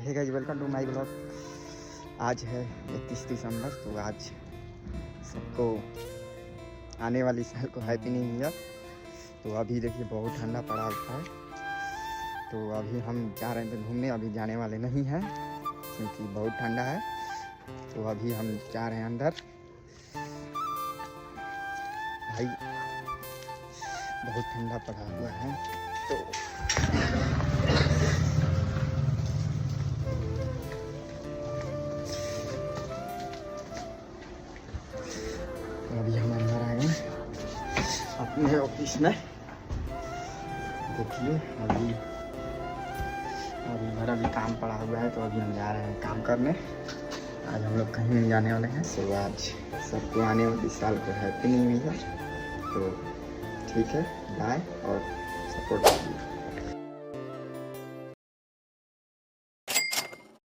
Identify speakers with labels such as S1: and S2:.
S1: Hey guys, welcome to my blog. आज है 31 दिसंबर, तो आज सबको आने वाली साल को हैप्पी न्यू ईयर। तो अभी देखिए बहुत ठंडा पड़ा हुआ है, तो अभी हम जा रहे थे घूमने। अभी जाने वाले नहीं हैं क्योंकि बहुत ठंडा है, तो अभी हम जा रहे हैं अंदर। भाई बहुत ठंडा पड़ा हुआ है, तो अभी हम अंदर आ गए अपने ऑफिस में। देखिए अभी मेरा भी काम पड़ा हुआ है, तो अभी हम जा रहे हैं काम करने। आज हम लोग कहीं नहीं जाने वाले हैं। सो आज सबको आने वाली साल को हैप्पी न्यू ईयर। तो ठीक है, बाय और सपोर्ट कीजिए।